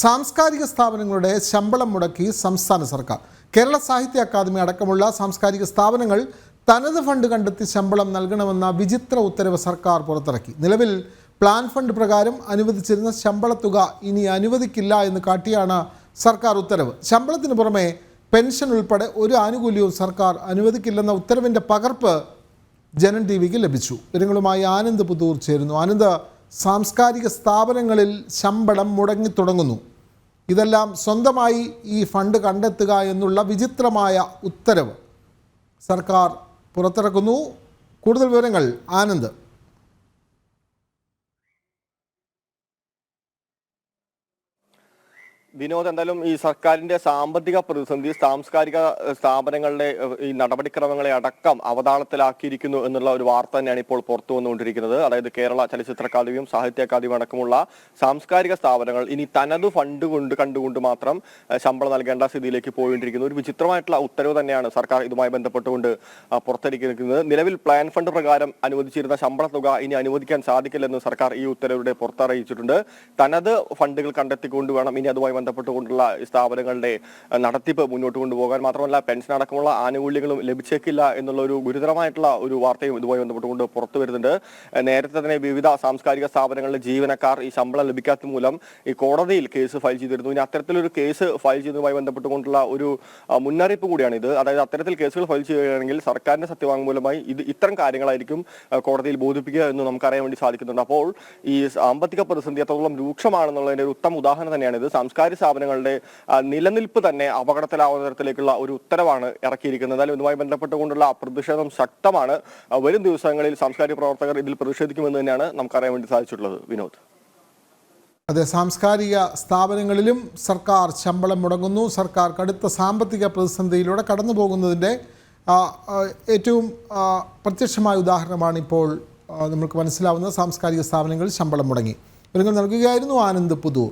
സാംസ്കാരിക സ്ഥാപനങ്ങളുടെ ശമ്പളം മുടക്കി സംസ്ഥാന സർക്കാർ. കേരള സാഹിത്യ അക്കാദമി അടക്കമുള്ള സാംസ്കാരിക സ്ഥാപനങ്ങൾ തനത് ഫണ്ട് കണ്ടെത്തി ശമ്പളം നൽകണമെന്ന വിചിത്ര ഉത്തരവ് സർക്കാർ പുറത്തിറക്കി. നിലവിൽ പ്ലാൻ ഫണ്ട് പ്രകാരം അനുവദിച്ചിരുന്ന ശമ്പള തുക ഇനി അനുവദിക്കില്ല എന്ന് കാട്ടിയാണ് സർക്കാർ ഉത്തരവ്. ശമ്പളത്തിന് പുറമെ പെൻഷൻ ഉൾപ്പെടെ ഒരു ആനുകൂല്യവും സർക്കാർ അനുവദിക്കില്ലെന്ന ഉത്തരവിൻ്റെ പകർപ്പ് ജനം ടിവിക്ക് ലഭിച്ചു. വിവരങ്ങളുമായി ആനന്ദ് പുതൂർ ചേരുന്നു. ആനന്ദ്, സാംസ്കാരിക സ്ഥാപനങ്ങളിൽ ശമ്പളം മുടങ്ങിത്തുടങ്ങുന്നു. ഇതെല്ലാം സ്വന്തമായി ഈ ഫണ്ട് കണ്ടെത്തുക എന്നുള്ള വിചിത്രമായ ഉത്തരവ് സർക്കാർ പുറത്തിറക്കുന്നു. കൂടുതൽ വിവരങ്ങൾ ആനന്ദ്. വിനോദ്, എന്തായാലും ഈ സർക്കാരിന്റെ സാമ്പത്തിക പ്രതിസന്ധി സാംസ്കാരിക സ്ഥാപനങ്ങളുടെ ഈ നടപടിക്രമങ്ങളെ അടക്കം അവതാളത്തിലാക്കിയിരിക്കുന്നു എന്നുള്ള ഒരു വാർത്ത തന്നെയാണ് ഇപ്പോൾ പുറത്തു വന്നുകൊണ്ടിരിക്കുന്നത്. അതായത് കേരള ചലച്ചിത്ര അക്കാദമിയും സാഹിത്യ അക്കാദമിയും അടക്കമുള്ള സാംസ്കാരിക സ്ഥാപനങ്ങൾ ഇനി തനതു ഫണ്ട് കണ്ടുകൊണ്ട് മാത്രം ശമ്പളം നൽകേണ്ട സ്ഥിതിയിലേക്ക് പോയിക്കൊണ്ടിരിക്കുന്നു. ഒരു വിചിത്രമായിട്ടുള്ള ഉത്തരവ് തന്നെയാണ് സർക്കാർ ഇതുമായി ബന്ധപ്പെട്ടുകൊണ്ട് പുറത്തിറക്കിയിരിക്കുന്നത്. നിലവിൽ പ്ലാൻ ഫണ്ട് പ്രകാരം അനുവദിച്ചിരുന്ന ശമ്പള തുക ഇനി അനുവദിക്കാൻ സാധിക്കില്ലെന്ന് സർക്കാർ ഈ ഉത്തരവിലൂടെ പുറത്തറിയിച്ചിട്ടുണ്ട്. തനത് ഫണ്ടുകൾ കണ്ടെത്തിക്കൊണ്ട് വേണം ഇനി അതുമായി ബന്ധപ്പെട്ടുകൊണ്ടുള്ള സ്ഥാപനങ്ങളുടെ നടത്തിപ്പ് മുന്നോട്ട് കൊണ്ടുപോകാൻ. മാത്രമല്ല പെൻഷൻ അടക്കമുള്ള ആനുകൂല്യങ്ങളും ലഭിച്ചേക്കില്ല എന്നുള്ള ഒരു ഗുരുതരമായിട്ടുള്ള ഒരു വാർത്തയും ഇതുമായി ബന്ധപ്പെട്ടുകൊണ്ട് പുറത്തു വരുന്നുണ്ട്. നേരത്തെ തന്നെ വിവിധ സാംസ്കാരിക സ്ഥാപനങ്ങളിലെ ജീവനക്കാർ ഈ ശമ്പളം ലഭിക്കാത്ത മൂലം ഈ കോടതിയിൽ കേസ് ഫയൽ ചെയ്തിരുന്നു. ഇനി അത്തരത്തിലൊരു കേസ് ഫയൽ ചെയ്തതുമായി ബന്ധപ്പെട്ടുകൊണ്ടുള്ള ഒരു മുന്നറിയിപ്പ് കൂടിയാണ് ഇത്. അതായത് അത്തരത്തിൽ കേസുകൾ ഫയൽ ചെയ്യുകയാണെങ്കിൽ സർക്കാരിന്റെ സത്യവാങ്മൂലമായി ഇത്തരം കാര്യങ്ങളായിരിക്കും കോടതിയിൽ ബോധിപ്പിക്കുക എന്ന് നമുക്കറിയാൻ വേണ്ടി സാധിക്കുന്നുണ്ട്. അപ്പോൾ ഈ സാമ്പത്തിക പ്രതിസന്ധി എത്രത്തോളം രൂക്ഷമാണെന്നുള്ളതിന്റെ ഒരു ഉത്തമ ഉദാഹരണം തന്നെയാണ് ഇത്. സാംസ്കാരിക സ്ഥാപനങ്ങളുടെ നിലനിൽപ്പ് തന്നെ അപകടത്തിലാവുന്ന തരത്തിലേക്കുള്ള ഒരു ഉത്തരവാണ് ഇറക്കിയിരിക്കുന്നത്. എന്നാലും ഇതുമായി ബന്ധപ്പെട്ടുകൊണ്ടുള്ള പ്രതിഷേധം ശക്തമാണ്. വരും ദിവസങ്ങളിൽ സാംസ്കാരിക പ്രവർത്തകർ ഇതിൽ പ്രതിഷേധിക്കുമെന്ന് തന്നെയാണ് നമുക്കറിയാൻ വേണ്ടി സാധിച്ചിട്ടുള്ളത്. വിനോദ്, അതെ, സാംസ്കാരിക സ്ഥാപനങ്ങളിലും സർക്കാർ ശമ്പളം മുടങ്ങുന്നു. സർക്കാർ കടുത്ത സാമ്പത്തിക പ്രതിസന്ധിയിലൂടെ കടന്നു പോകുന്നതിൻ്റെ ഏറ്റവും പ്രത്യക്ഷമായ ഉദാഹരണമാണ് ഇപ്പോൾ നമുക്ക് മനസ്സിലാവുന്നത്. സാംസ്കാരിക സ്ഥാപനങ്ങളിൽ ശമ്പളം മുടങ്ങി. വിവരങ്ങൾ നൽകുകയായിരുന്നു ആനന്ദ് പുതൂർ.